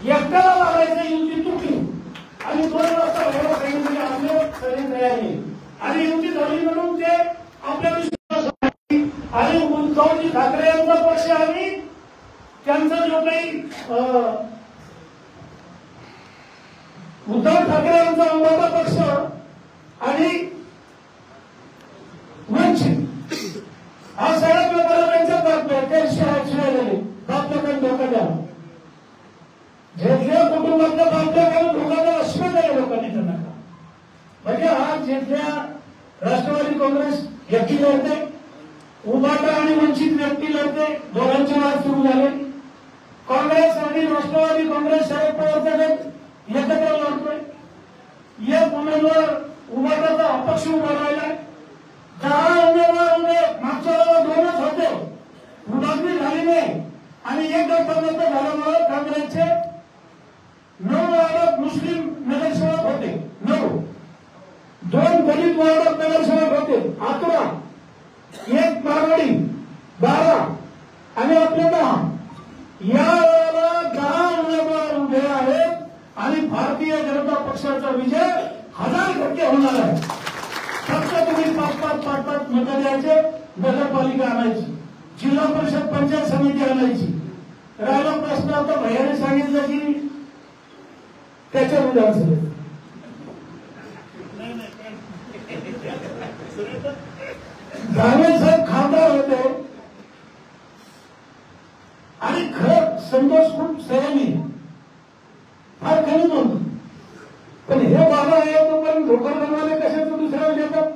एकट्याला लागायचं युती तुटली आणि 2 वाजता बाहेर सांगितलं आपले सगळी तयारी आणि युती झाली म्हणून ते आपल्या विश्वास आणि उद्धवजी ठाकरे यांचा पक्ष आणि त्यांचा जो काही उद्धव ठाकरे यांचा उभाटा पक्ष आणि वंचित हा सगळ्या प्रकारे त्यांच्या बातम्या त्या शिवाय बातम्या काही धोका द्यावा जेथल्या कुटुंबातल्या बातम्या काही धोका द्यावा शिवाय द्यायला लोकांनी त्यांना म्हणजे हा जेथल्या राष्ट्रवादी काँग्रेस व्यक्ती लढते उभाटा आणि वंचित व्यक्ती लढते दोघांचे वाद सुरू झाले काँग्रेस आणि राष्ट्रवादी काँग्रेस शरद पवारचा गट एकत्र लढतोय एक उमेदवार उभाटाचा अपक्ष उभा राहिला 10 उमेदवार उभे मागच्या वेळेला 2च होते उभारणी झाली नाही आणि एक गटबंध झाल्यामुळे काँग्रेसचे 9 वार्डात मुस्लिम नगरसेवक होते 9 2 दलित वार्डात नगरसेवक होते 11 1 मारवाडी 12 आणि आपले 10 या वेळेला 10 उमेदवार उभे आहेत आणि भारतीय जनता पक्षाचा विजय 1000% होणार आहे फक्त तुम्ही 5-5 मतं द्यायचे नगरपालिका आणायची जिल्हा परिषद पंचायत समिती आणायची राहिला प्रश्न आता भैयाने सांगितलं की त्याच्या विधानसभेत जावे साहेब खासदार होते आणि खरं संतोष खूप संयमी फार कमी नव्हतं पण हे बाबा आहे तोपर्यंत धोका बनवायला कशाचं दुसऱ्यावर देतात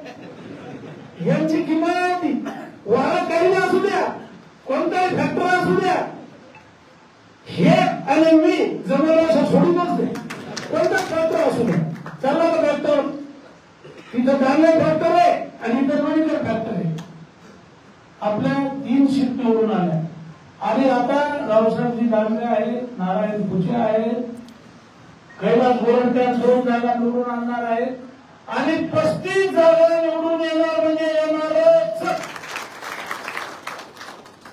यांची किंमत आहे वारा काही असू द्या कोणताही फॅक्टर असू द्या हे आणि मी जमिनीला सोडूनच दे कोणता फॅक्टर असू द्या चालला का फॅक्टर तिथं धान्य फॅक्टर आहे आणि इतर मणिकर फॅक्टर आहे आपल्या 3 सीट निवडून आल्या आणि आता रावसाहेबजी दानवे आहेत नारायण भुजे आहेत कैलास गोरंट्यात 2 जागा निवडून आणणार आहेत आणि 35 जागा निवडून येणार म्हणजे येणारच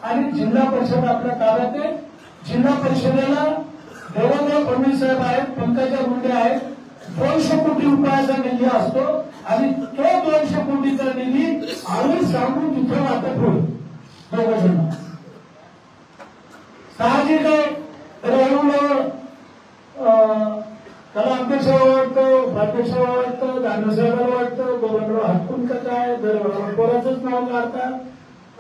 आणि जिल्हा परिषद आपल्या ताब्यात आहे जिल्हा परिषदेला देवेंद्र फडणवीस साहेब आहेत पंकजा मुंडे आहेत 200 कोटी रुपयाचा निधी असतो आणि तो 200 कोटीचा निधी आम्ही सांगून तिथे वाटप होईल दोघं जण साहजिक रेणूला त्याला अध्यक्षाला वाटतं उपाध्यक्षाला वाटतं दानवेसाहेबाला वाटतं गोविंदराव हातकुंडकर काय पोराचंच नाव काढतात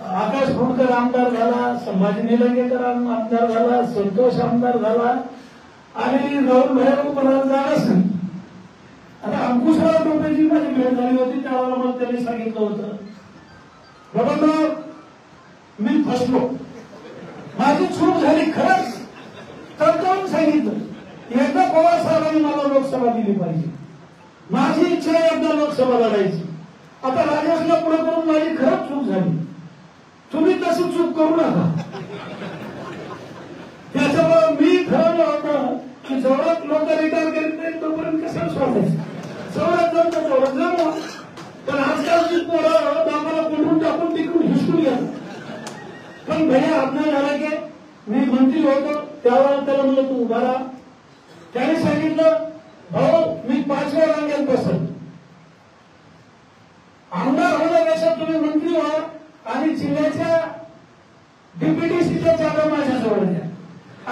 आकाश फुंडकर आमदार झाला संभाजी निलंगेकर आमदार झाला संतोष आमदार झाला आणि राहुल भैया मला जाणारच नाही आता अंकुशराव टोपेची माझी भेट झाली होती त्यावेळेला मला त्यांनी सांगितलं होतं बाबा मी फसलो माझी चूक झाली खरंच तडकावून सांगितलं एकदा पवार साहेबांनी मला लोकसभा दिली पाहिजे माझी इच्छा एकदा लोकसभा लढायची आता राजेशला पुढे करून माझी खरंच चूक झाली तुम्ही तशी चूक करू नका त्याच्यामुळे मी ठरवलं होतं की जेवढ्यात लोक रिटायर करीत नाही तोपर्यंत कसं सोडायचं जेवढ्यात जमतं तेवढं जमवा पण आजकालची पोरं बापाला कुठून टाकून तिकडून हिसकून घ्या पण भैया आपल्या झाला की मी मंत्री होतो त्यावेळेला त्याला म्हणलं तू उभा राहा त्याने सांगितलं भाऊ मी 5व्या रांगेत बसेल आमदार होण्यापेक्षा तुम्ही मंत्री व्हा आणि जिल्ह्याच्या डिप्युटी सीच्या जागा माझ्याजवळ द्या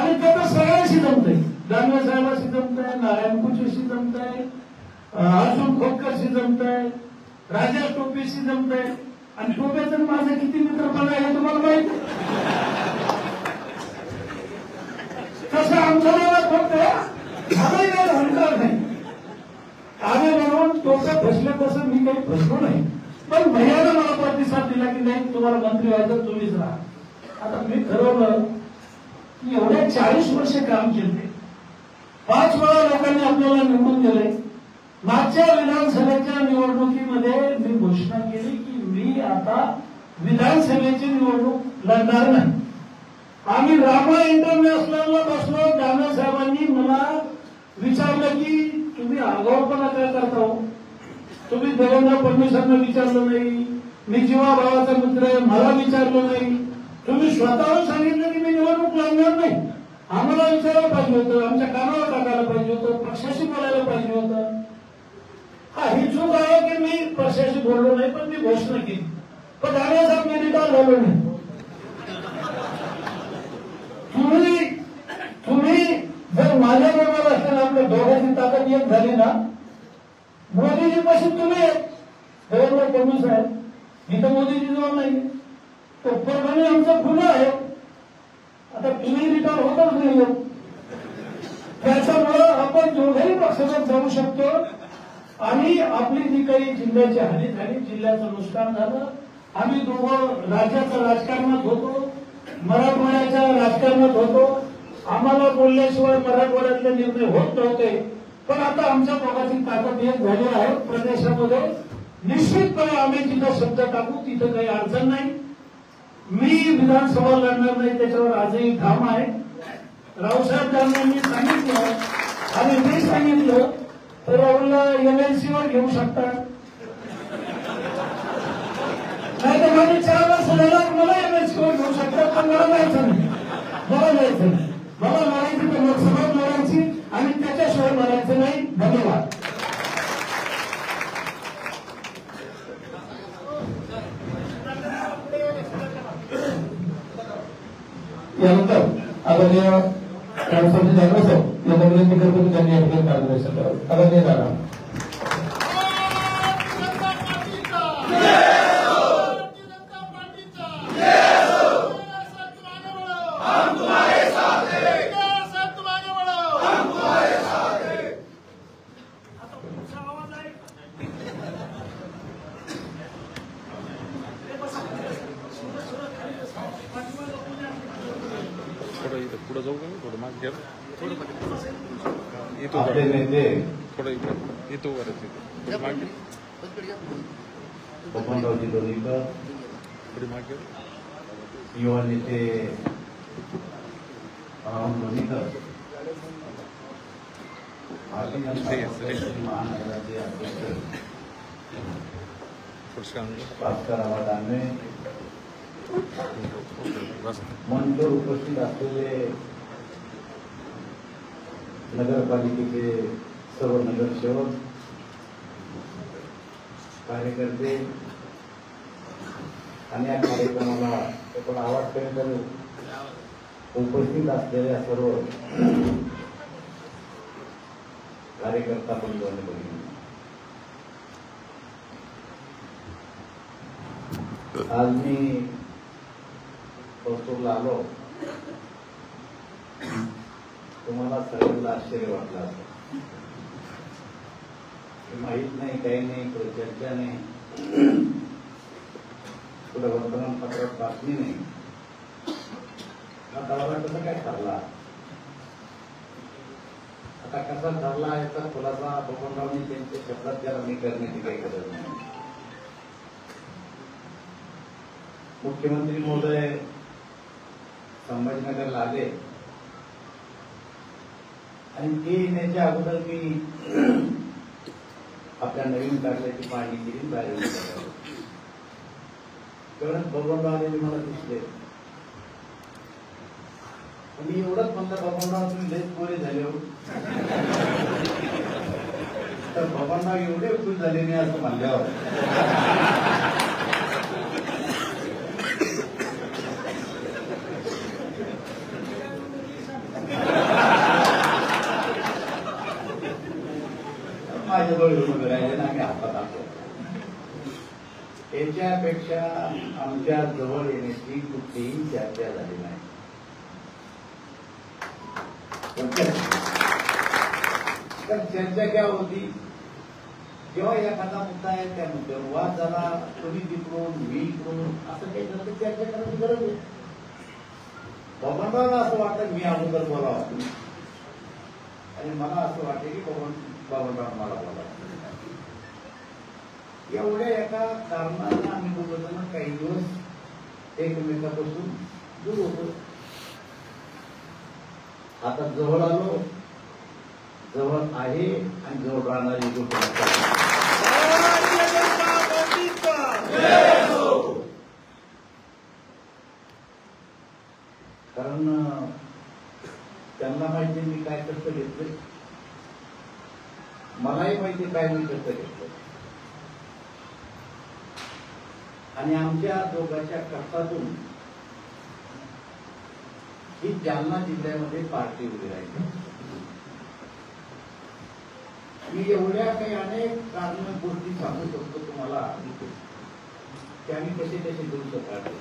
आणि त्याला सगळ्यांशी जमतंय दानवे साहेबाशी जमतंय नारायण कुचेशी जमतंय अर्जुन खोतकरशी जमतंय राजा टोपेशी जमतंय आणि टोपेचं माझं किती मित्रपणा आहे तुम्हाला माहित तसं आमच्या फक्त आम्ही काही अहंकार नाही आम्ही म्हणून टोपे फसले तसं मी काही फसलो नाही पण भैयानं मला प्रतिसाद दिला की नाही तुम्हाला मंत्री व्हायचं तुम्हीच राहा आता मी ठरवलं की एवढे 40 वर्ष काम केले 5 वेळा लोकांनी आपल्याला निवडून दिले मागच्या विधानसभेच्या निवडणुकीमध्ये मी घोषणा केली की मी आता विधानसभेची निवडणूक लढणार नाही आम्ही रामा इंटरनॅशनलला बसलो दानवे साहेबांनी मला विचारलं की तुम्ही आगाऊपणा काय करता हो तुम्ही देवेंद्र फडणवीसांना विचारलं नाही मी जीवा भावाचा मित्र आहे मला विचारलं नाही तुम्ही स्वतःहून सांगितलं की मी निवडणूक लढणार नाही आम्हाला विचारायला पाहिजे होतं, आमच्या कानावर टाकायला पाहिजे होतं, पक्षाशी बोलायला पाहिजे होतं. हा, ही चूक आहे की मी पक्षाशी बोललो नाही, पण मी घोषणा केली. पण दादासाहेब मी रिटायर झालो नाही. तुम्ही जर माझ्या बरोबर असताना आपल्या दोघांची ताकद एक झाली ना, मोदीजी पासून तुम्ही देवेंद्र फडणवीस आहे, मी तर मोदीजी जवळ नाही, तो परभणी आमचा खुला आहे. आता तुम्ही रिटायर होतच नाही, त्याच्यामुळं आपण दोघेही पक्षात जाऊ शकतो आणि आपली जी काही जिल्ह्याची हानी झाली, जिल्ह्याचं नुकसान झालं, आम्ही दोघं राज्याच्या राजकारणात होतो, मराठवाड्याच्या राजकारणात होतो, आम्हाला बोलल्याशिवाय मराठवाड्यातले निर्णय होत नव्हते. पण आता आमच्या दोघांची ताकद एक झाली आहे प्रदेशामध्ये. निश्चितपणे आम्ही जिथं शब्द टाकू तिथं काही अडचण नाही. मी विधानसभा लढणार नाही त्याच्यावर आजही ठाम आहे. रावसाहेब दानवेंनी सांगितलं आणि मी सांगितलं तर राहुलला एमएलसी वर घेऊ शकतात, नाही तर माझी 4 वर्ष झाला मला एमएलसी वर घेऊ शकतात. पण मला जायचं नाही, मला लढायची तर लोकसभेत लढायची आणि त्याच्याशिवाय लढायचं नाही. धन्यवाद. यानंतर आदरणीय रामस्वामी जाधव साहेब यांना विनंती करतो की त्यांनी या ठिकाणी मार्गदर्शन करावं. आदरणीय दादा. पुढे जाऊ का, थोडं मागे घ्या, येतो आपले नेते थोडं येतो वरच मागे बबनरावजी लोणीकर, थोडी मागे युवा नेते लोणीकर, भारतीय जनता पक्षाचे महानगराचे अध्यक्ष भास्करराव दानवे, मंचवर उपस्थित असलेले नगरपालिकेचे सर्व नगरसेवक, कार्यकर्ते आणि या कार्यक्रमाला आपण आवाजपर्यंत उपस्थित असलेल्या सर्व कार्यकर्ता बंधू आणि भगिनी, आज मी कौतुकला आलो. तुम्हाला सगळ्यांना आश्चर्य वाटलं असं, माहित नाही, काही नाही, पुढे चर्चा नाही, पुढे वर्तमानपत्रात बातमी नाही. हा दौरा कसा काय ठरला, आता कसा ठरला याचा खुलासा बबनरावनी त्यांच्या शब्दात त्याला मी करण्याची काही गरज नाही. मुख्यमंत्री महोदय संभाजीनगरला आले आणि ते येण्याच्या अगोदर मी आपल्या नवीन कार्यालयाची पाहणी केली. बाहेर तेवढ्यात बबनराव आलेले मला दिसले. मी एवढंच म्हणलं, बबनराव तुम्ही लयच बोरे झाले हो. तर बबनराव एवढे खुश झाले नाही असं म्हणल्यावर माझ्याजवळ येऊन राहिले ना, आम्ही हातात आणतो. याच्यापेक्षा आमच्या जवळ येण्याची कुठलीही चर्चा झाली नाही. तर चर्चा क्या होती, जेव्हा एखादा मुद्दा आहे त्या मुद्द्यावर वाद झाला, तुम्ही तिकडून मी इकडून असं काही झालं तर चर्चा करायची गरज आहे. बबनरावला असं वाटतं मी अगोदर बोलावं आणि मला असं वाटतं की बबनराव मला बोला. एवढ्या एका कारणानं आम्ही बोलताना काही दिवस एकमेकापासून दूर होतो. आता जवळ आलो, जवळ आहे आणि जवळ राहणारी गोष्ट. कारण त्यांना माहिती मी काय कष्ट घेतले, मलाही माहिती काय मी कष्ट घेतलं. आणि आमच्या दोघांच्या कष्टातून ही जालना जिल्ह्यामध्ये पार्टी उभी राहिली. मी एवढ्या काही अनेक कारण गोष्टी सांगू शकतो तुम्हाला की आम्ही कसे कसे दिवस काढले.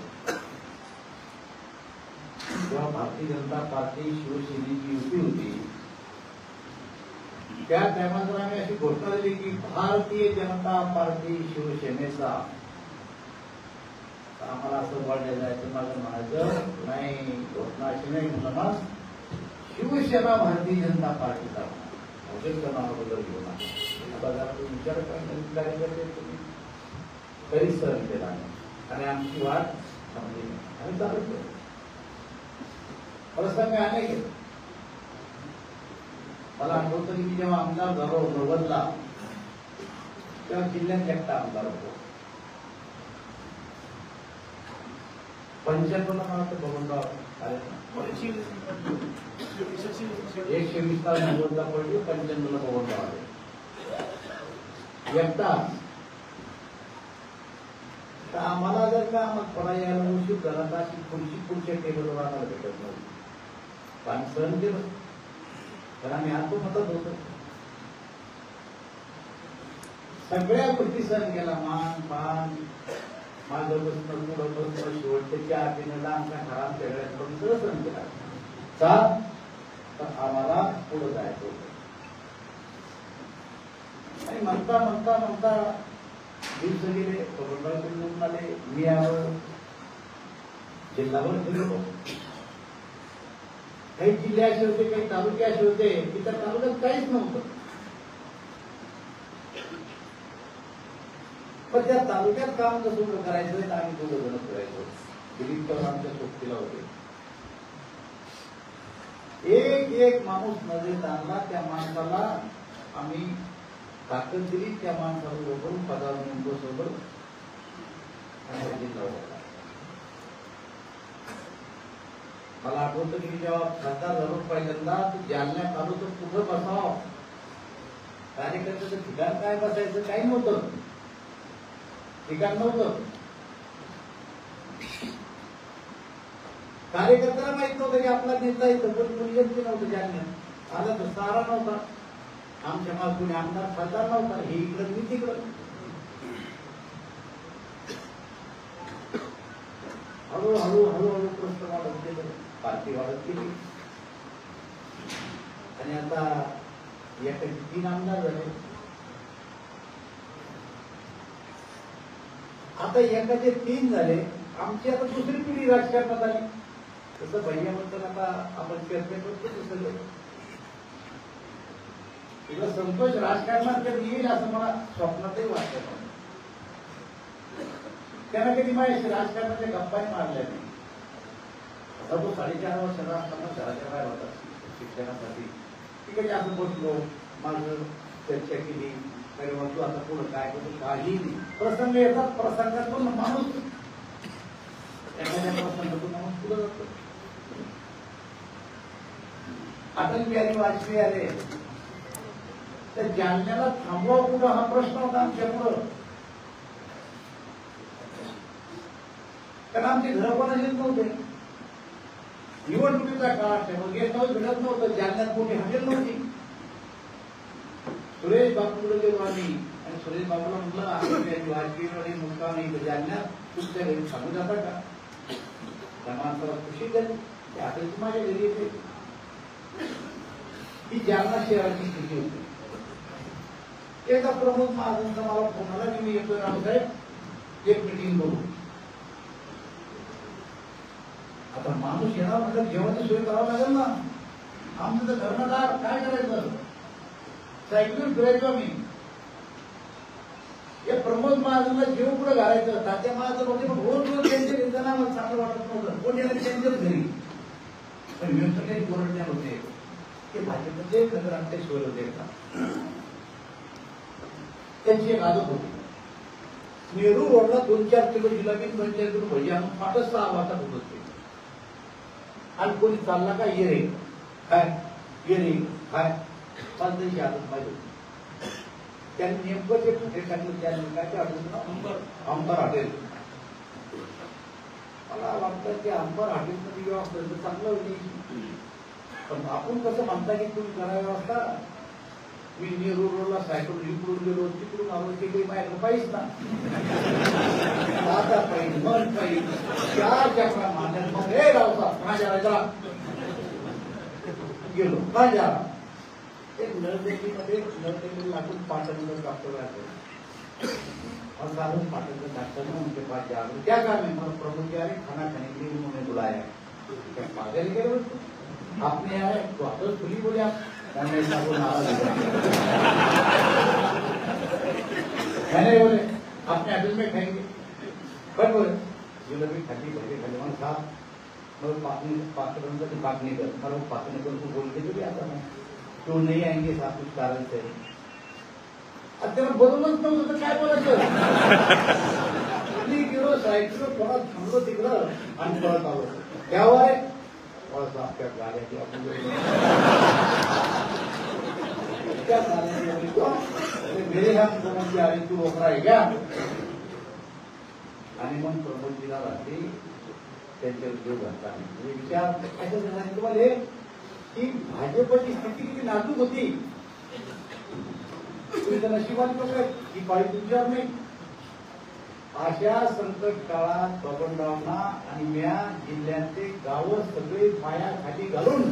जेव्हा भारतीय जनता पार्टी शिवसेनेची युती होती त्या टायमात आम्ही अशी घोषणा दिली की भारतीय जनता पार्टी शिवसेनेचा, आम्हाला असं वाढलं जायचं, माझं म्हणायचं नाही, घोषणा अशी नाही म्हणणार, शिवसेना भारतीय जनता पार्टीचा नावाबद्दल घेऊन विचार कार्यकर्ते तुम्ही तरी सहन केला आणि आमची वाट थांबली नाही. आम्ही चालू केलं. प्रसंग अनेक आहेत. मला आठवतं की जेव्हा आमदार झालो नव्वदला तेव्हा जिल्ह्यात एकटा आमदार होतो. 95 मला तर बघूनराव आले 120 तास नव्वदला पडली, 95 बघूनराव आले एकटा. तर आम्हाला जर का थोडा यायला उशीर झाला तर अशी खुर्ची पुढच्या टेबलवर आम्हाला भेटत नव्हती. पण सहन केलं तर आम्ही आत्ममतात होतो. सगळ्या गोष्टी सहन केला. मान पान माझं बसणं पुढं बसणं शेवटच्या चहा पिणं आमच्या घरात सगळ्यांकडून सगळं सहन केला. सात तर आम्हाला पुढं जायचं होतं. आणि म्हणता म्हणता म्हणता दिवस गेले, निवडून आले, मी आलो, जिल्हाभर फिरलो. काही जिल्हे असे होते, काही तालुके असे होते की त्या तालुक्यात काहीच नव्हतं. पण त्या तालुक्यात काम कसं करायचं तर आम्ही दोघं जण करायचो. दिलीप तर आमच्या सोबतीला होते. एक एक माणूस नजरेत आणला, त्या माणसाला आम्ही ताकद दिली, त्या माणसाला बरोबर पदावर नेऊन बसवलं आणि जिल्हा होता. मला आठवतं की जेव्हा खासदार झालो पहिल्यांदा जालन्यात आलो तर कुठं बसावं, कार्यकर्त्याचं ठिकाण काय बसायचं काही नव्हतं, ठिकाण नव्हतं. कार्यकर्त्याला माहित नव्हतं की आपला नेता येतं, पण कोणी येत नव्हतं जालन्यात. आला तर सारा नव्हता, आमच्या माग कोणी आमदार खासदार नव्हता, हे इकडं मी तिकडं. हळूहळू हळूहळू प्रश्न वाढत गेलं, पार्टी वाढत गेली आणि आता एकाचे 3 आमदार झाले. आता एकाचे 3 झाले. आमची आता दुसरी पिढी राजकारणात आली. तसं भैयाबद्दल आता आपण चर्चा करतो सगळं. तुला संतोष राजकारणात कधी येईल असं मला स्वप्नातही वाटत. त्यानं कधी माझ्याशी राजकारणाच्या गप्पाही मारल्या नाही. आता तो 4.5 वर्षाला असताना घराच्या बाहेर होता शिक्षणासाठी. तिकडे असं बसलो, माझं चर्चा केली, तरी म्हणतो आता पुढं काय करतो काही नाही. प्रसंग येतात, प्रसंगातून माणूस एखाद्या प्रसंगातून माणूस पुढे जातो. अटल बिहारी वाजपेयी आले तर जालन्याला थांबवा कुठं हा प्रश्न होता आमच्या पुढं. कारण आमचे घर पण असेच नव्हते. निवडणुकीचा काळ असल्यामुळे गेस्ट हाऊस भेटत नव्हतं. जालन्यात मोठी हॉटेल नव्हती. सुरेश बाबूकडे गेलो आम्ही आणि सुरेश बाबूला म्हटलं वाजपेयी मुक्काम नाही जालन्यात, तुमच्या घरी सांगू जाता का? त्या माणसाला खुशी झाली. ते हॉटेलची माझ्या घरी येते. ही जालना शहराची स्थिती होती. एकदा प्रमोद महाजनचा मला फोन आला की मी येतोय रावसाहेब, एक मिटिंग करू. आता माणूस येणार म्हटलं जेवणाची सोय करावं लागेल ना. आमचं तर घरणार काय करायचं, सायकल फिरायचो आम्ही. या प्रमोद महाजनला जेव कुठं घालायचं. तात्या महाजन होते पण रोज रोज त्यांच्या रिझन आम्हाला चांगलं वाटत नव्हतं. कोण याला त्यांच्याच घरी पण व्यवस्थित बोलण्यात होते ते भाजपचे नगरांचे सोय होते. त्यांची एक आदत होती. नेहरू रोडला 2-4 किलो जिलाबी 2-4 किलो भजी आणून 5-6 वाजता होत होते. आणि कोणी चालला का ये रे काय गेली काय 5 दिवशी आलं पाहिजे त्यांनी नेमकं जे कुठे टाकलं त्या काय हॉटेल अंबर हॉटेल मला वाटतं की अंबर हॉटेलमध्ये व्यवस्था तर चांगलं होती पण आपण कसं म्हणता की तुम्ही करा व्यवस्था मी नेहरू रोडला सायकल इकडून गेलो तिकडून आलो ते काही माझ्याकडे पाहिजे ना आता पाहिजे मग पाहिजे 4 चक्रा मारल्या मग हे रावसा माझ्या गेलो माझ्या एक नळदेकीमध्ये नळदेकी लागून पाटणला डॉक्टर आले और साधन पाटन डॉक्टर ने उनके पास जा क्या काम है मतलब प्रभु क्या है खाना खाने के लिए उन्होंने बुलाया क्या पागल है आपने आए तो आप खुली बोले आप मैंने बोले अपने होटल में खाएंगे पर बोले जिलेबी खट्टी खट्टी खलीमान साहब मैं पात्र बात नहीं कर मैं पात्र को बोल के तो भी आता मैं क्यों नहीं आएंगे साहब कुछ कारण से अत्यंत बोलूनच नव्हतं काय बोलायचं गेलो सायकल थोडा थांबलो तिकडं आणि पळत आलो त्यावर आपल्या गाड्याची आपण मेरे हात प्रमोदजी आले तू रोकडा आहे घ्या आणि मग प्रमोदजीला रात्री त्यांचे उद्योग घातला विचार कसं झाला तुम्हाला की भाजपची स्थिती किती नाजूक होती तुम्ही नशिबात कसं ही पाळी तुमच्यावर नाही अशा संकट काळात बबनरावांना आणि या जिल्ह्याचे गाव सगळे पायाखाली घालून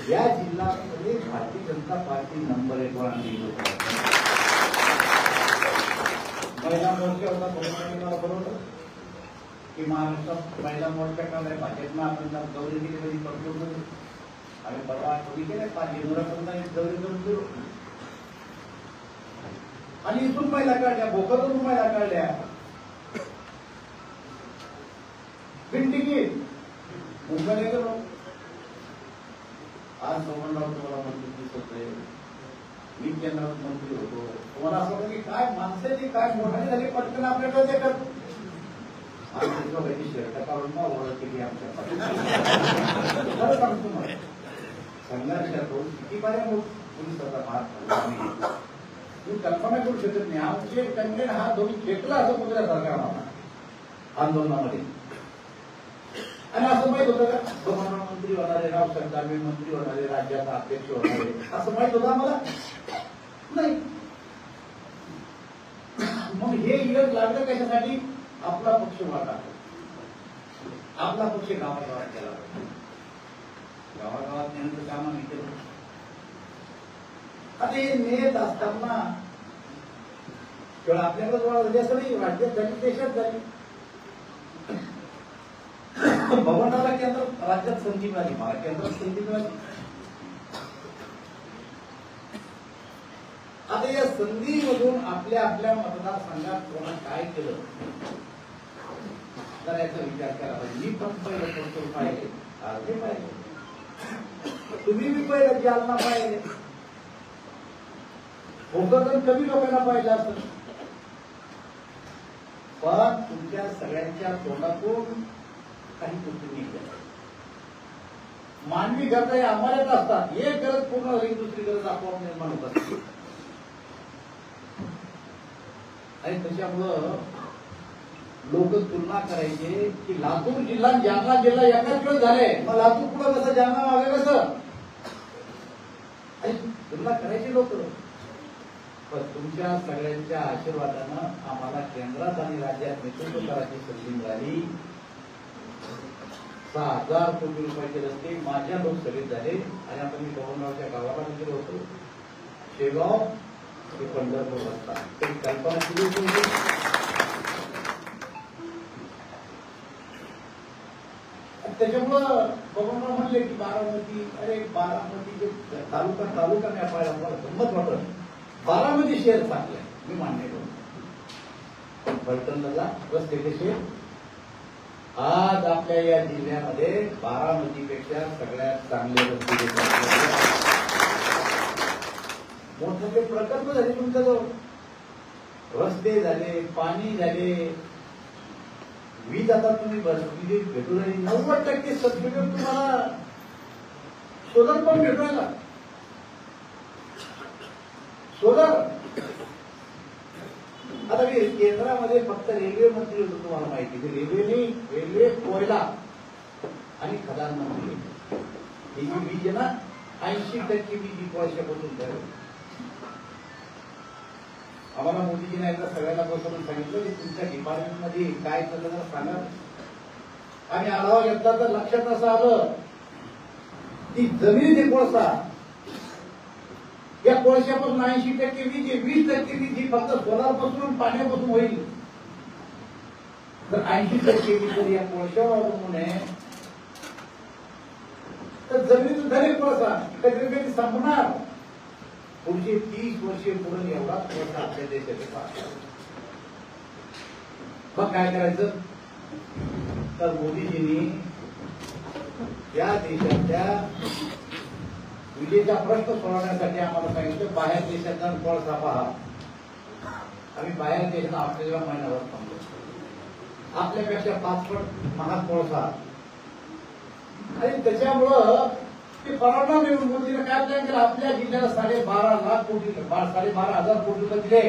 या जिल्ह्यामध्ये भारतीय जनता पार्टी नंबर 1 वर आणली महिला मोर्चा होता बबनरावांना बरोबर की महाराष्ट्रात महिला मोर्चा काढलाय भाजपनं आपण गौरी दिली पडलो आणि परवा आठवडी केल्या 5 जानेवारीपर्यंत गौरी करून दिलो आणि इथून महिला काढल्या भोकरवरून महिला काढल्या पिंडिकी मुंबईला गेलो आज बबनराव तुम्हाला मंत्री दिसत आहे मी केंद्रात मंत्री होतो तुम्हाला असं वाटतं की काय माणसाची काय मोठाली झाली पटकन आपल्याकडे देतात शर्ट काढून मग ओळख केली आमच्या खरं सांगतो मला संघर्षातून किती बऱ्या पोलिसाचा मार तुम्ही कल्पना करू शकत नाही आमचे कंटेन हा दोन्ही फेकला असं कुठल्या सरकारला आंदोलनामध्ये आणि असं माहित होतं का बबनराव मंत्री होणारे राव सरकारवे मंत्री होणारे राज्याचा अध्यक्ष होणारे असं माहित होतं आम्हाला नाही मग हे यश लागलं कशासाठी आपला पक्ष वाटा आपला पक्ष गावागावात केला गावागावात नेण्याचं काम आम्ही केलं आता हे नेत असताना केवळ आपल्याकडे असं नाही राज्यात झाली देशात झाली बबनरावला केंद्र राज्यात संधी मिळाली मला केंद्रात संधी मिळाली आता या संधीमधून आपल्या आपल्या मतदारसंघात कोणा काय केलं तर याचा विचार केला पाहिजे मी पण पहिलं पाहिले अर्धे पाहिले तुम्ही बी पहिलं जालना पाहिले भोकरदन कमी लोकांना पाहिलं असतं पण तुमच्या सगळ्यांच्या तोंडातून काही गोष्टी निघल्या मानवी गरजा आम्हालाच असतात एक गरज पूर्ण झाली दुसरी गरज आपोआप निर्माण होत असते आणि त्याच्यामुळं लोक तुलना करायचे की लातूर जिल्हा जालना जिल्हा एकाच वेळ झाले मग लातूर पुढे कसं जालना मागे कसं आणि तुलना करायची लोक पण तुमच्या सगळ्यांच्या आशीर्वादानं आम्हाला केंद्रात आणि राज्यात नेतृत्व करायची संधी मिळाली 6,000 कोटी रुपयाचे रस्ते माझ्या लोकसभेत झाले आणि आता मी बबनरावच्या गावाला गेलो होतो शेगाव ते पंढरपूर रस्ता तरी कल्पना केली होती त्याच्यामुळं बबनराव म्हणले की बारामती अरे बारामती तालुका नाही पाहिला मला गंमत वाटत बारामती शहर चांगलं आहे मी मान्य करतो फलटणला रस्ते कसे आज आपल्या या जिल्ह्यामध्ये बारामतीपेक्षा सगळ्यात चांगले रस्ते मोठमोठे प्रकल्प झाले तुमच्याजवळ रस्ते झाले पाणी झाले वीज आता तुम्ही वीज भेटू राहिली 90% सबसिडी तुम्हाला सोलर पण भेटू राहिला सोलर. आता मी केंद्रामध्ये फक्त रेल्वे मंत्री होतो, तुम्हाला माहिती रेल्वे कोयला आणि खदान मंत्री. ही जी वीज आहे ना 80% वीज कोळशापासून तयार होते. आम्हाला मोदीजीने एकदा सगळ्यांना बसवून सांगितलं की तुमच्या डिपार्टमेंटमध्ये काय चाललं जरा सांगा. आणि आढावा घेतला तर लक्षात असं आलं की जमिनीचे कोळसा या कोळशापासून 80% वीज 20% वीज ही फक्त सोलारपासून पाण्यापासून होईल. जर 80% वीज जर या कोळशावर अवलंबून आहे तर जमिनीतून झाले कोळसा कधी कधी संपणार. पुढचे 30 वर्षे पुढे एवढा कोळसा आपल्या देशात. मग काय करायचं तर मोदीजींनी या देशातल्या विजेचा प्रश्न सोडवण्यासाठी आम्हाला सांगितलं बाहेर देशात कोळसा पहा. आम्ही बाहेर देशात ऑस्ट्रेलिया महिन्यावर थांबलो. आपल्यापेक्षा 5 पट महाग कोळसा आणि त्याच्यामुळं ते परिणाम येऊन मोदीने काय प्लॅन केला आपल्या जिल्ह्याला 12.5 लाख कोटी 12,500 कोटी रुपये दिले.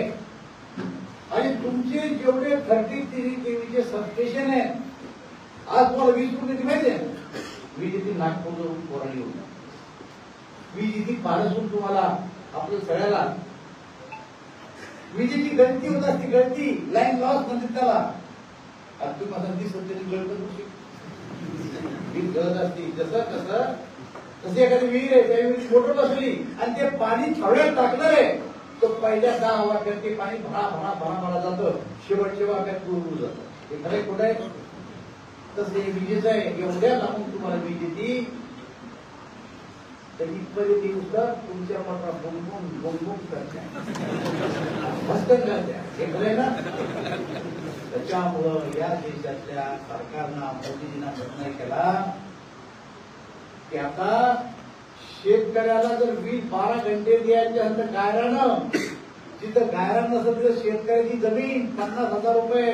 आणि तुमचे जेवढे 33 केवीचे सबस्टेशन आहे आज तुम्हाला 20 रुपये माहिती आहे. वीज येथे नागपूरवरून कोराडी होऊन वीज येथे पारसून तुम्हाला आपल्या सगळ्याला विजेची गळती होत असते. गळती लाईन लॉस म्हणते त्याला. आता तुम्ही माझा दिसत तरी गळत वीज गळत असते. जसं कसं तसे एखादी विहीर आहे त्या विहिरीत मोटर बसली आणि ते पाणी थोड्यात टाकणार आहे तो पहिल्या 10 वाक्यात ते पाणी भरा भरा भरा भरा जातं. शेवटच्या वाक्यात पुरून जातं. हे खरं कुठं आहे तसं हे विजेचं आहे. एवढ्या लावून तुम्हाला वीज येते तर इथपर्यंत येऊ तर तुमच्या मोठा बोंबून बोंबून करत्या हे खरंय ना. त्याच्यामुळं या देशातल्या सरकारनं मोदीजींना निर्णय केला की आता शेतकऱ्याला जर वीज 12 घंटे द्यायचे असेल तर गायरानं जिथं गायरान नसेल तिथं शेतकऱ्याची जमीन 50,000 रुपये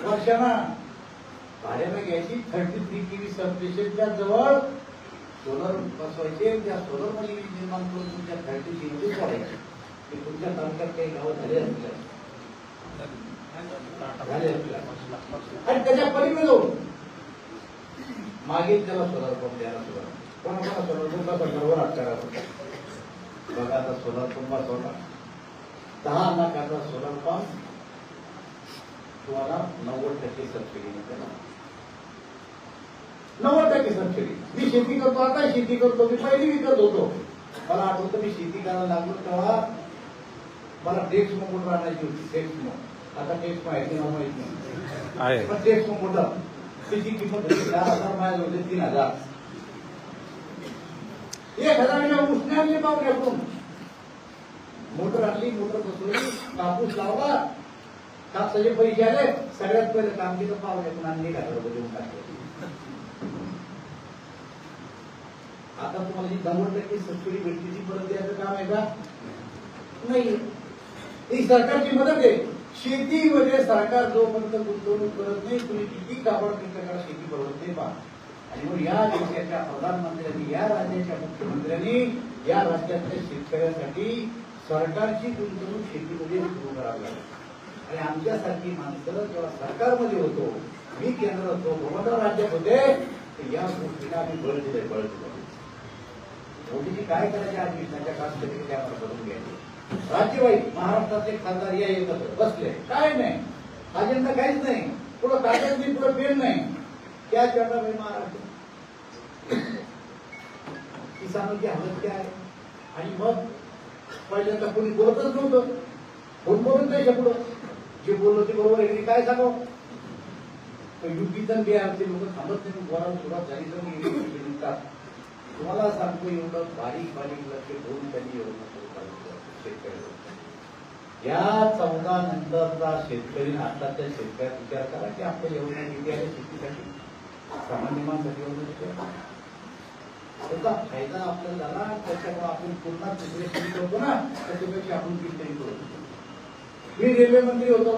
वर्षाना भाड्यानं घ्यायची. 33 केवी सबस्टेशनच्या जवळ सोलर बसवायचे. त्या सोलर मध्ये वीज निर्माण करून तुमच्या 33 मध्ये सोडायचे. तुमच्या तालुक्यात काही गावं झाले असतील आणि त्याच्या पलीकडे मागेल त्याला सोलर पंप द्यायला सुरुवात. कोणाकोणा सोलर पंप सर्व राजकारण बघा. आता सोलर पंप बसवला 10 लाखाचा सोलर पंप तुम्हाला 90% सबसिडी मिळते. 90% सबसिडी. मी शेती करतो आता शेती करतो. मी पहिली विकत होतो. मला आठवतं मी शेती करायला लागलो तेव्हा मला टेक्समो मोटर आणायची होती. टेक्समो आता टेक्समो आहे की नाव माहित नाही पण टेक्समो मोटर त्याची किंमत होती 10,000 माझ्या होते 3,000. 1,000 उष्ण्याने पाहुण्याकडून मोटर आणली. मोटर बसवली कापूस लावला कापसाचे पैसे आले. सगळ्यात पहिले काम केलं पाहुण्याकडून आणि 1,000 रुपये देऊन टाकले. आता तुम्हाला जी 90% सबसिडी भेटली ती परत द्यायचं काम आहे का नाही. ही सरकारची मदत आहे. शेतीमध्ये सरकार जोपर्यंत गुंतवणूक करत नाही तुम्ही किती कापड करा शेती परवडते पहा. आणि मग या देशाच्या प्रधानमंत्र्यांनी या राज्याच्या मुख्यमंत्र्यांनी या राज्यातल्या शेतकऱ्यांसाठी सरकारची गुंतवणूक शेतीमध्ये सुरू करावी लागेल. आणि आमच्यासारखी माणसं जेव्हा सरकारमध्ये होतो मी केंद्रात होतो गोमंतराव राज्यात होते तर या गोष्टीला आम्ही बळ दिले. मोदीजी काय करायचे आज विषयाच्या काळात करून घ्यायचे. राज्यवाही महाराष्ट्रातले खासदार या एकत्र बसले काय नाही अजेंडा काहीच नाही. पुढं कागद नाही पुढं पेन नाही. क्या चर्चा भाई महाराष्ट्र किसानांची हालत काय आहे. आणि मग पहिल्यांदा कोणी बोलतच नव्हतं. कोण बोलत नाही पुढं जे बोललो ते बरोबर आहे काय सांगावं. युपीचा बिहारचे लोक थांबत नाही. बोलायला सुरुवात झाली तर निघतात. तुम्हाला सांगतो एवढं बारीक बारीक लक्ष ठेवून त्यांनी एवढं शेतकरी या 14 नंतरचा शेतकरी आताच्या शेतकऱ्यात विचार करा की आपल्या एवढ्या निधी आहे शेतीसाठी सामान्य माणसाची एवढं त्याचा फायदा आपल्याला झाला. त्याच्यामुळे आपण पूर्ण दुसरे शेती करतो ना त्याच्यापेक्षा आपण कितीतरी करतो. मी रेल्वे मंत्री होतो.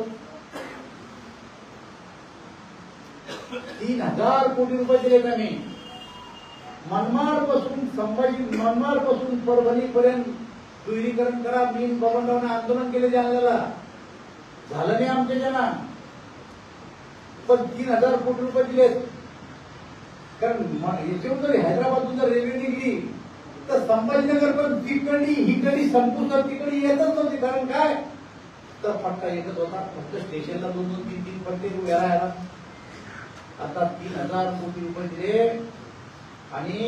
3,000 कोटी रुपये दिले त्यांनी. मनमाड पासून संभाजी मनमाड पासून परभणी पर्यंत दुहेरीकरण करा. मी बबनरावने आंदोलन केले जालन्याला, झालं नाही आमच्या जना, पण 3,000 कोटी रुपये दिलेत. कारण याच्यावर जर हैदराबादून जर रेल्वे निघली तर संभाजीनगर पण तिकडली हिकडली संपूर्ण तिकडे येतच नव्हती. कारण काय तर फटका येतच होता, फक्त स्टेशनला 2-2, 3-3 पट्टे वेळा. आता 3,000 कोटी रुपये दिले आणि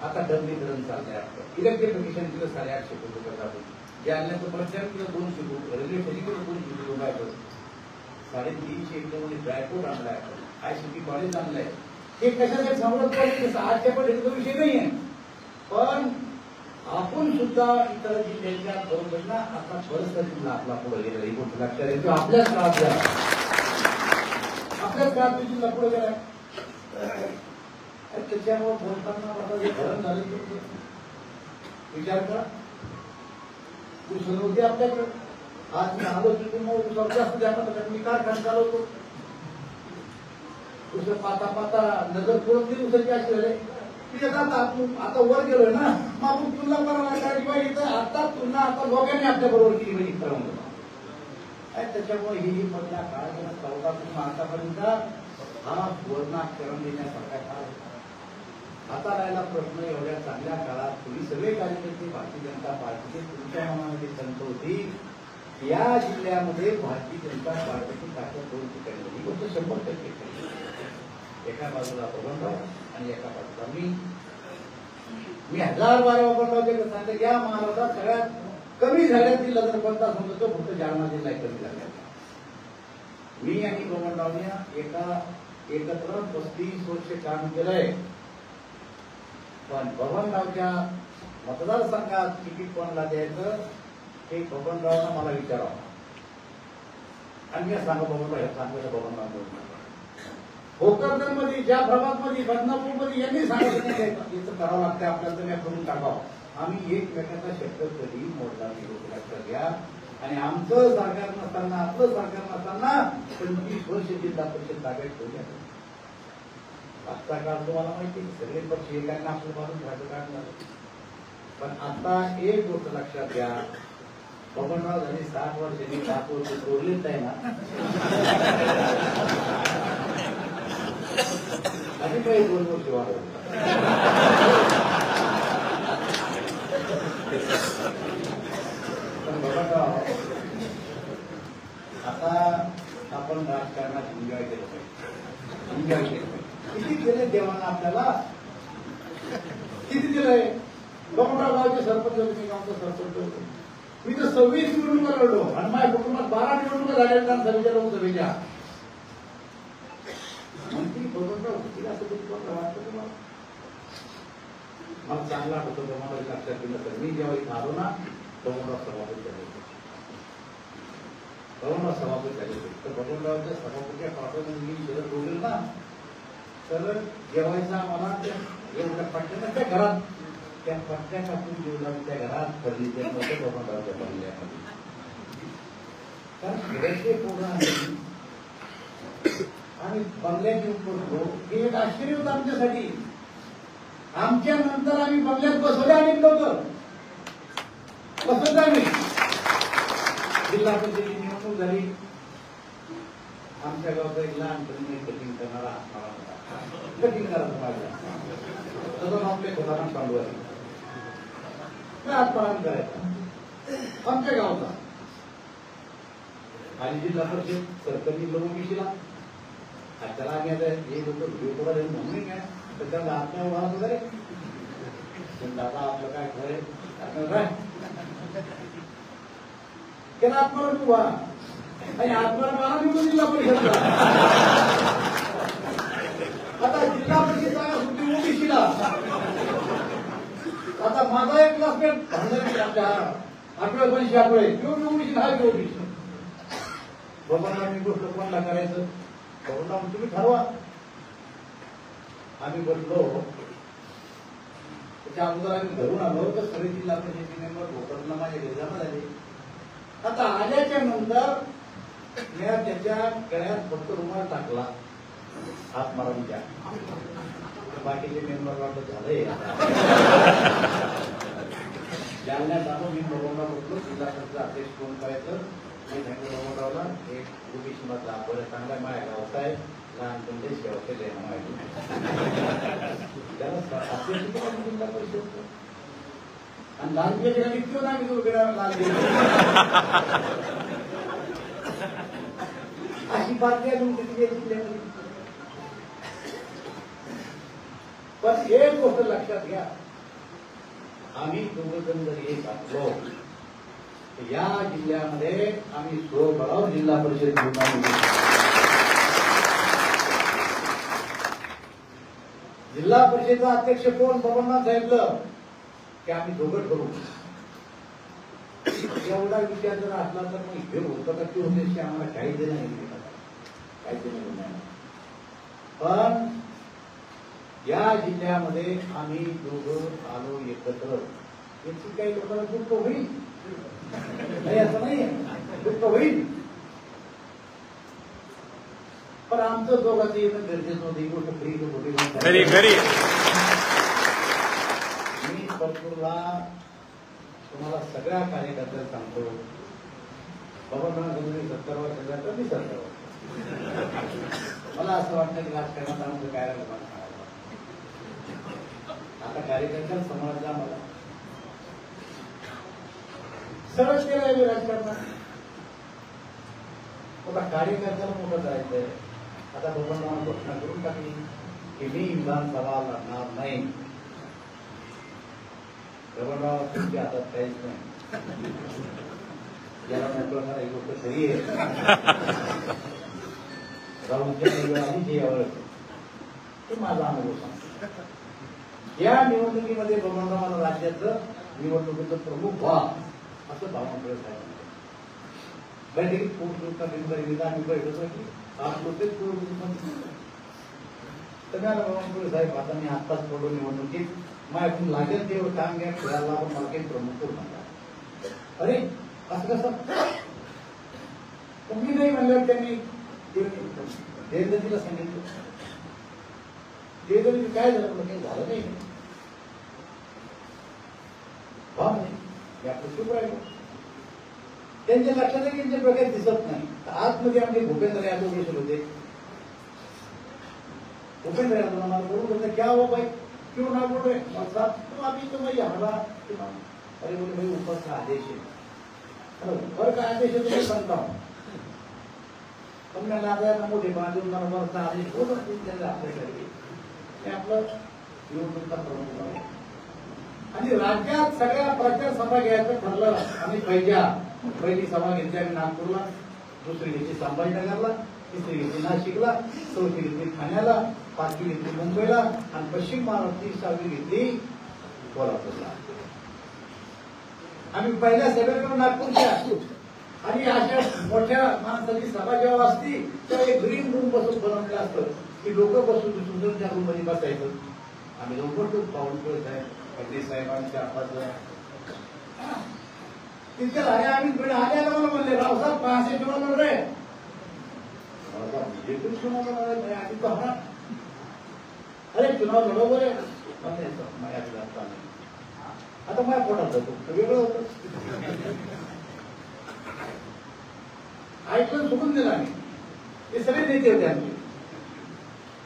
आता डबलीकरण चाललंय. आपलं इलेक्ट्रिफिकेशन केलं 850 कोटी रुपये टाकून, जालन्याचं प्रचार केलं 200 कोटी, रेल्वे फेरीकडे 200 कोटी रुपये, 350 एकरमध्ये ड्रायपोर्ट आणलाय, ICT कॉलेज आणलंय. हे कशासाठी समजत आजच्या पण विषय नाहीये, पण आपण सुद्धा इतर जिल्ह्यांच्या बरोबर ना आता परिस्थितीला आपला पुढे गेला ही गोष्ट लक्षात येतो. आपल्याच काळात जिल्हा पुढे गेलाय. त्याच्यामुळे बोलताना आता जे धरण झालं विचार करा. होती आपल्याकडे, आज मी आलो तिथून जास्त जाणार मी कारखाना चालवतो. दुसरं पाता पाता नजर करून ती दुसरी अशी झाले आता वर गेलोय ना, मग आपण तुलना करायला किंवा इथं आता तुलना आता लोकांनी आपल्या बरोबर केली म्हणजे ठरवलं. त्याच्यामुळे ही मधल्या काळात 14 पासून आतापर्यंत हा वर्णाकरण देण्यासारखा काळ. आता राहिला प्रश्न, एवढ्या चांगल्या काळात तुम्ही सगळे कार्यकर्ते भारतीय जनता पार्टीचे तुमच्या मनामध्ये संत होती, या जिल्ह्यामध्ये भारतीय जनता पार्टीची ताकद 2 ठिकाणी ही गोष्ट 100% एका बाजूला बबनराव आणि एका बाजूला मी 1000 बारा बबनरावचे सांगते या महाराष्ट्रात सगळ्यात कमी झाल्यात जिल्हा जर कोणता समजतो तो फक्त जालना जिल्हा कमी झाला. मी आणि बबनरावने एकत्र 35 वर्ष काम केलंय, पण बबनरावच्या मतदारसंघात तिकीट कोणाला द्यायचं हे बबनरावना मला विचारावं आणि मी सांगा बबनराव हे सांगितलं. बबनराव भोकरदन मध्ये, ज्या प्रभात मध्ये, बदनापूर मध्ये यांनी सांगितलं इथं करावं लागतं आपल्याला, तर करून टाकावं. आम्ही एकमेकाचा शब्द कधी मोडला नाही, लक्षात घ्या. आणि आमचं सरकार नसताना, आपलं सरकार नसताना 25 वर्ष जिल्हा परिषद ताब्यात ठेवल्या. आजचा काळ तुम्हाला माहिती, सगळे पक्ष एकांना आपलं बाजून राहायचं काढणार. पण आता एक गोष्ट लक्षात घ्या, बबनराव झाली 7 वर्षांनी 7 वर्ष सोडलेच आहे ना, आणि काही 2 वर्ष वाढवलं. पण बबनराव आता आपण राजकारणात एन्जॉय केलं पाहिजे. किती केले देवानं आपल्याला, किती दिलंय. बबनराव गावचे सरपंच होते, मी गावचा सरपंच होतो. मी तर 26 निवडणुका लढलो आणि माझ्या कुटुंबात 12 निवडणुका झाल्या विधानसभेच्या, लोकसभेच्या. मंत्री बबनराव होतील असं वाटतं तुम्हाला? मला चांगला होतो, मला लक्षात दिलं तर मी जेव्हा इथं आलो ना, बबनराव सभापती झाले होते. बबनराव सभापती झाले होते तर बबनरावच्या सभापतीच्या पाठवून मी शरद बोललो ना, तर जेवायचा मला एवढ्या पट्ट्यानं त्या घरात, त्या पट्ट्या टाकून जेवला त्या घरात फर्निचर नव्हतं बबनरावच्या बंगल्यामध्ये. कारण खेड्याचे पोरं आणि बंगल्याची उपयोग हे एक आश्चर्य होतं आमच्यासाठी. आमच्या नंतर आम्ही बंगल्यात बसवलं आणि नव्हतं बसवलं आम्ही. जिल्हा परिषदेची निवडणूक झाली, आमच्या गावचा एक लहानपणी कटिंग करणारा कटिंग करायचं पाहिजे तसं आपल्या घराला चालू आहे, हातपाळण करायचा आमच्या गावचा. आणि जिल्हा परिषद सरकारने लोकविषयीला त्याला आम्ही आता हे लोक व्हिडिओ करा म्हणून काय तर त्याला आत्म्या वाहत वगैरे दादा आपलं काय खरंय काय त्याला आत्माला तू व्हा आणि आत्माला मला निवडून जिल्हा परिषदला. आता जिल्हा परिषद जागा सुट्टी ओबीसीला. आता माझा एक क्लासमेट आपल्या 8व्या 85 आठवडे किंवा ओबीसी हा ओबीसी. बाबांना मी गोष्ट कोणाला करायचं, बाबांना तुम्ही ठरवा. आम्ही बसलो, त्याच्या अगोदर आम्ही घरून आलो तर सगळे जिल्हा परिषदेचे मेंबर भोकरला माझ्या घरी जमा झाले. आता आल्याच्या नंतर मी त्याच्या गळ्यात फक्त रुमाल टाकला हात मारांच्या, बाकीचे मेंबर वाटत झालंय. जालन्यात आलो मी बरोबर बोललो जिल्हा परिषद अध्यक्ष कोण करायचं मी सांगितलं बरोबरला एक ओबीसी मधला बरं चांगला माझ्या गावचा आहे लहानपणी सेवा केले त्याला अध्यक्ष जिल्हा परिषद आणि लहानपणीला किती ना मी उभे अशी बातमी अजून किती पण एक गोष्ट लक्षात घ्या आम्ही दोघं जर एक असलो या जिल्ह्यामध्ये आम्ही स्वबळावर जिल्हा परिषद जिल्हा परिषदेचा अध्यक्ष कोण बबनराव साहेबलं की आम्ही दोघं करू एवढा विचार जर असला तर मग हे होतं का ते होते आम्हाला काही देणं नाही काही देणं नाही पण या जिल्ह्यामध्ये आम्ही दोघं आलो एकत्र याची काही लोकांना दुःख होईल नाही असं नाही दुःख होईल पण आमचं दोघांचं येणं गरजेचं होतं ही गोष्ट घरी घरी मी परपूरला तुम्हाला सगळ्या कार्यकर्त्यांना सांगतो बाबा 70 वर्षाचा तर मी 70 वर्ष मला असं वाटतं की राजकारणात आमचं काय आता कार्यकर्त्या समाजाला मला सरळ केलंय मी राजकारणात आता कार्यकर्त्याला मोठं करायचंय आता बाबांना घोषणा करून टाकली की मी विधानसभा लढणार नाही बाबांना तुमच्या हातात काहीच नाही याला महत्वाचा एक गोष्ट खरी आहे राहुलच्या आधी यावर ते माझा अनुभव सांगतो या निवडणुकीमध्ये बाबांना राज्याचं निवडणुकीचं प्रमुख व्हा असं बावनकुळे साहेब बैठकीत पोट आम्ही बैठक की आप लोक बावनकुळे साहेब आता मी आत्ताच पडलो निवडणुकीत माझ्याकडून लागेल तेवढं काम घ्या खेळायला आपण मला काही प्रमुख करू नका अरे असं कसं मी नाही म्हणल्यावर त्यांनी देवदत्तीला सांगितलं देवदत्ती काय झालं काही झालं नाही आपलं चूक राहिलं त्यांच्या लक्षात त्यांच्या प्रकारे दिसत नाही आतमध्ये आमचे भूपेंद्र यादव बसले होते भूपेंद्र यादव मला बोलून होते क्या हो भाई क्यों ना बोल रहे तो अभी तो मैं हमारा अरे बोले भाई ऊपर का आदेश है ऊपर का आदेश है तो मैं बनता हूँ हमने लादा मोठे बांधून वरचा आदेश होत आपलं निवडणुका प्रमुख आणि राज्यात सगळ्या प्रचार सभा घ्यायचं ठरलं आम्ही पहिली सभा घेतली आम्ही नागपूरला दुसरी घेतली संभाजीनगरला तिसरी घेतली नाशिकला चौथी घेतली ठाण्याला पाचवी घेतली मुंबईला आणि पश्चिम महाराष्ट्राची 6वी घेतली कोल्हापूरला आम्ही पहिल्या सभेकडून नागपूरच्या आणि अशा मोठ्या माणसाची सभा जेव्हा असती तेव्हा एक ग्रीन रूम बसून बनवलेलं असतं की लोक बसून सुंदर त्या रूम मध्ये बसायचं आम्ही लवकर बावनकुळे साहेब फडणवीस साहेबांच्या तिथे राजा आम्ही आल्याला मला म्हणले रावसाहेब 500 चुनाव लढ रहे आधी तो हा अरे चुनाव लढो बरे आता माझ्या पोटात जातो वेगळं होतं ऐकून चुकून दिला आम्ही ते सगळे नेते होते आमचे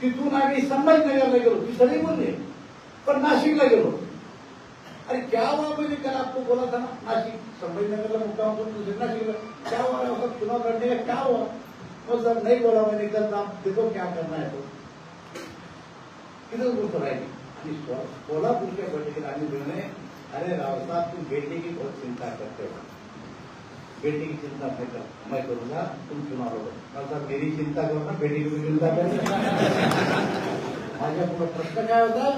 तिथून आम्ही संभाजीनगरला गेलो ती सगळी बोलले पण नाशिकला गेलो अरे क्या हुआ मुझे कल आपको बोला था ना नासिक संभाजीनगर में मुक्काम तो नासिक क्या हुआ सब चुनाव लड़ने का क्या हुआ तो सर नहीं बोला मैंने कल आप देखो क्या करना है तो किधर बोलते रहेगी कोल्हापुर के बैठक आदमी बोले अरे राव साहब तुम बेटे की बहुत चिंता करते हो बेटे की चिंता मैं करूंगा तुम चुनाव लड़ो राव साहब मेरी चिंता करो ना बेटे की भी चिंता करो माझ्या पुढे प्रश्न काय होता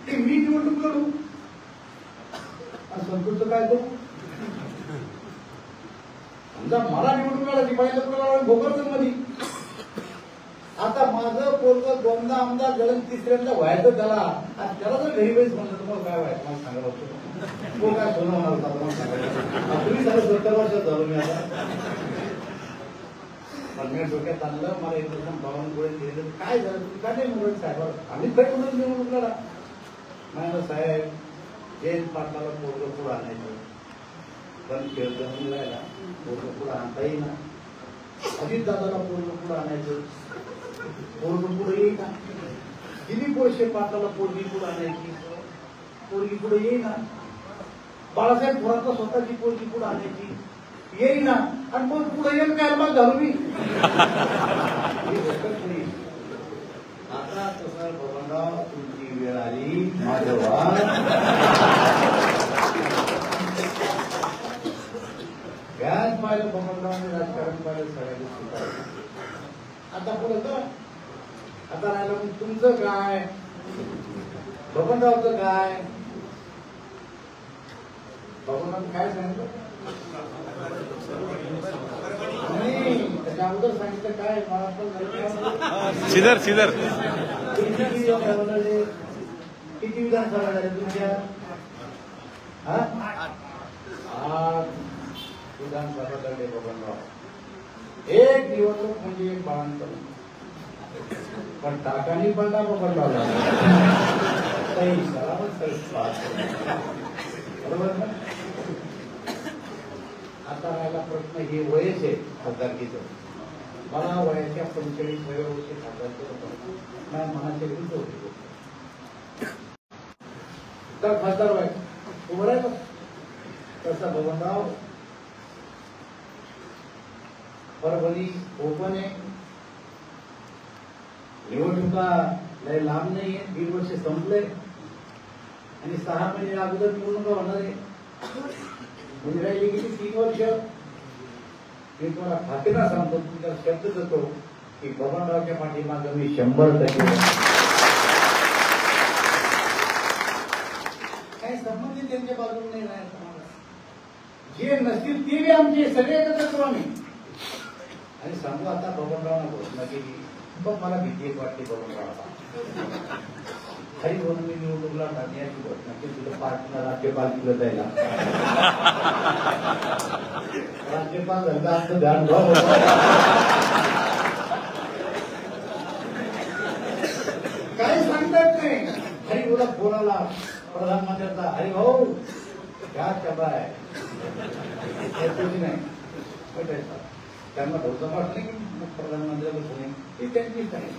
की मी निवडणूक लढू आणि संतोषचं काय करू समजा मला निवडणूक लढायची पाहिजे भोकरदन मध्ये आता माझं पोरग दोनदा आमदार जळण तिसऱ्यांदा व्हायचं त्याला आणि त्याला जर घरी बैस म्हणलं तर मग काय व्हायचं मला सांगायला होतं तो काय सोनं होणार होता मला सांगायला तुम्ही झालं 70 वर्षात झालो मी आता पण मी डोक्यात आणलं मला एक दिवस बावनकुळे केलं काय झालं तुम्ही काय नाही म्हणून साहेब आम्ही काय म्हणून निवडणूक लढा नाही साहेब जयंत पाटलाला पोरग पुढं आणायचं, पण खेळ जमून राहिला, पोरग पुढं आणता येईना. अजित दादाला पोरग पुढं आणायचं, पोरग पुढं येईना. दिलीप वळसे पाटलाला पोरगी पुढं आणायची, पोरगी पुढे येईना. बाळासाहेब थोरातला स्वतःची पोरगी पुढे आणायची, येईना. आणि मग पुढे येईल काय मग घालू मी. आता तसं बबनराव तुमची वेळ आली, माझं वाद व्याज पाहिलं, बबनरावने राजकारण पाहिलं, सगळ्यांनी स्वीकारलं. आता पुढे तर आता राहिलं मग तुमचं काय, बबनरावचं काय. बबनराव काय सांगितलं नाही, त्याच्या अगोदर सांगितलं काय, मला पण सिदर किती विधानसभा झाल्या तुमच्या? 8 विधानसभा लढले बबनराव. एक निवडणूक म्हणजे एक बाळांतर, पण टाकानी पडला बबनराव. बरोबर ना. आता राहिला प्रश्न, हे वयच आहे खासदारकीचं. मला वयाच्या 45व्या वर्षी खासदारकीचं माझ्या मनाच्या विरुद्ध होते. तर खासदार व्हायचं उभं राहिलं. तसा बबनराव परभणी ओपन आहे, निवडणुका लय लांब नाहीये, 1.5 वर्ष संपले आणि 6 महिने अगोदर निवडणुका होणार आहे. म्हणजे राहिली गेली 3 वर्ष. मी तुम्हाला खात्रीनं सांगतो, तुमचा शब्द देतो की बबनरावच्या पाठीमागं मी 100% काही संबंधित त्यांच्या बाजूने नाही राहायचं. जे नसतील ते बी आमचे सगळे एकत्र करू आम्ही. आणि सांगू आता बबनरावना घोषणा केली, पण मला भीती एक वाटते बबनरावला. खरी म्हणून मी निवडणुकीला टाकण्याची घोषणा केली, तुझं पार्टीला राज्यपाल केलं जायला. राज्यपाल झालं असं ध्यान भाव काही सांगतात नाही. हरी बोला फोन आला प्रधानमंत्र्यांचा, हरी भाऊ क्या चबा आहे नाही भेटायचा. त्यांना भरोसा वाटलं की प्रधानमंत्र्याला फोन ती त्यांचीच आहे.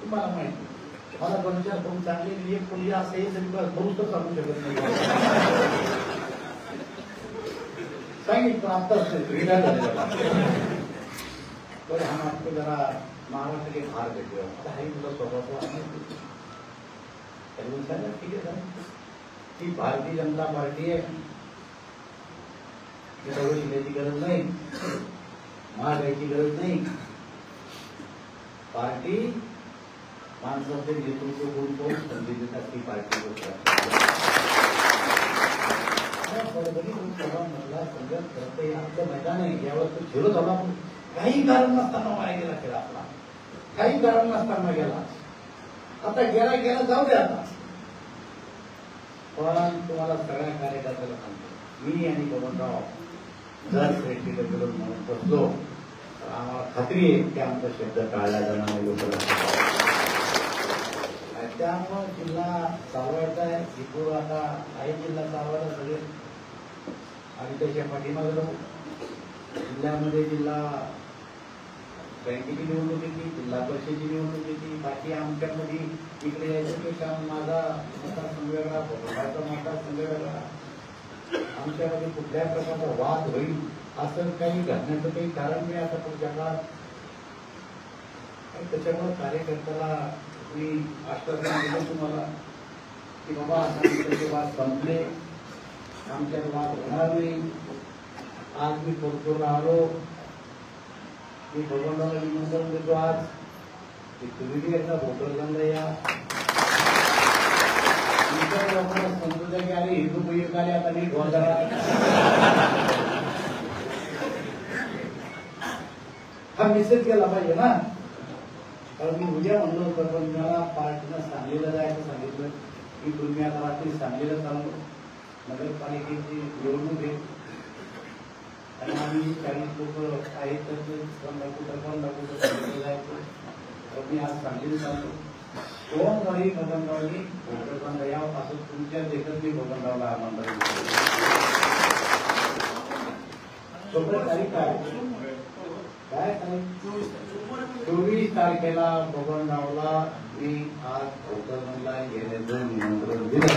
तुम्हाला माहिती, मला 2-4 फोन चांगले, एक कोणी असं हे तरी भरूच तर सांगू शकत नाही. सांगितलं आत्ताच रिटायर झालेला. तर हा आपको जरा महाराष्ट्र के बाहर भेटलो, आता हाही तुला स्वभाव त्यांनी सांगा ठीक आहे सर, ती भारतीय जनता पार्टी आहे, सगळं शिकायची गरज नाही, महागायची गरज नाही. पार्टी माणसाचे नेतृत्व करून संधी देतात, ती पार्टी संघर्ष करते. आपलं मैदान आहे, यावर तो खेळत झाला, काही कारण नसताना वाया गेला खेळ आपला, काही कारण नसताना गेला. आता गेला जाऊ दे. आता पण तुम्हाला सगळ्या कार्यकर्त्याला सांगतो, मी आणि बबनराव जर प्रेक्षक म्हणून बसलो तर आम्हाला खात्री आहे की आमचा शब्द टाळला जाणार नाही. त्यामुळे जिल्हा चालवायचा आहे, इथून आता आहे जिल्हा चालवायला सगळे आणि त्याच्या पाठीमागे जाऊ. जिल्ह्यामध्ये जिल्हा बँकेची निवडणूक येते, जिल्हा परिषदेची निवडणूक येते. बाकी आमच्यामध्ये इकडे यायचं की काम, माझा मतदारसंघ वेगळा, बबनरावचा मतदारसंघ वेगळा, आमच्यामध्ये कुठल्याही प्रकारचा वाद होईल असं काही घडण्याचं काही कारण नाही आता पुढच्या काळात. त्याच्यामुळे कार्यकर्त्याला मी आश्वासन दिलं तुम्हाला की बाबा आता वाद संपले, आमच्यात वाद होणार नाही. आज मी पोर्तूरला आलो, मी बबनरावला निमंत्रण देतो आज की तुम्ही एकदा भोकरदनला या. इतर लोकांना समजून की अरे हिंदू बहीण आले, आता मी गोंधळा. हा मेसेज केला पाहिजे ना. कारण मी उद्या म्हणलो होतं, पण मला पार्टीनं सांगलीला जायचं सांगितलं की तुम्ही आता रात्री सांगलीला चालू, नगरपालिकेची निवडणूक आहे आणि आम्ही 40 लोक आहेत, तर 1 लाख सांगलीला जायचं. तर मी आज सांगलीला चाललो. सोमवारी बबनरावनी भोकरदनला यावं असं तुमच्या देखत मी बबनरावला आमंत्रण सोबत तारीख काय तारीख 24 तारखेला बबनरावला मी आज भोकरदनला येण्याचं निमंत्रण दिलं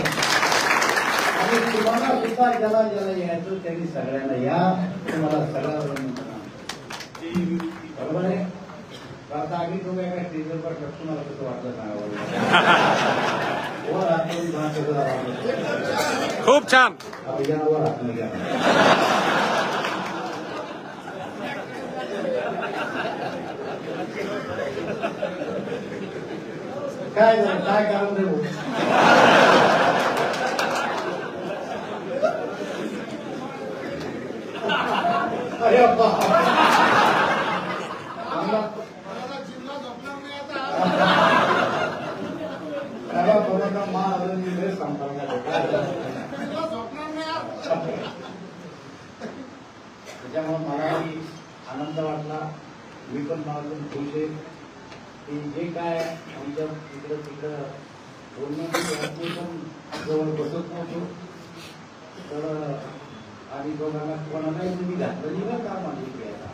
आणि तुम्हाला सुद्धा ज्याला ज्याला यायचं त्यांनी सगळ्यांना या तुम्हाला सगळं बरोबर आहे. आता आम्ही तुम्ही एका स्टेजवर तुम्हाला कसं वाटलं सांगा. खूप छान. काय झालं काय कारण देऊ अरे त्याच्यामुळे मलाही आनंद वाटला. मी पण मला खुश आहे की जे काय आमच्या इकडं तिकडं बोलणं जवळ बसत नव्हतो तर आम्ही दोघांना कोणालाही तुम्ही घातलं नाही ना काम आम्ही घ्यायला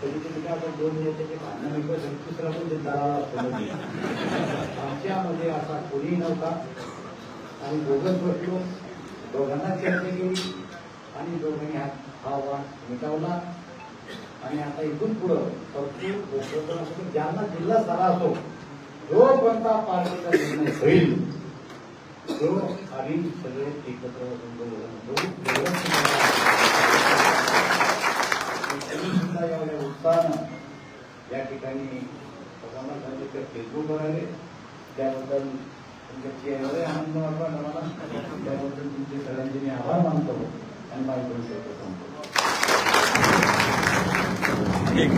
कधी कधी काय आपण 2 दिवसाचे भांडणं विकत दुसरा पण ते दराला आमच्यामध्ये असा कोणी नव्हता. आम्ही दोघंच बसलो दोघांना चर्चा केली आणि दोघांनी हा वाद मिटवला आणि आता इथून पुढं फक्त ज्यांना जिल्हा सारा असो जो कोणता पार्टीचा निर्णय होईल तो आम्ही सगळे एकत्र सुद्धा एवढ्या उत्साहानं या ठिकाणी फेसबुकवर आले त्याबद्दल तुमच्या चेहऱ्यावर आनंद वाटला मला. त्याबद्दल तुमचे सगळ्यांचे मी आभार मानतो आणि माझ्या सांगतो. ठीक.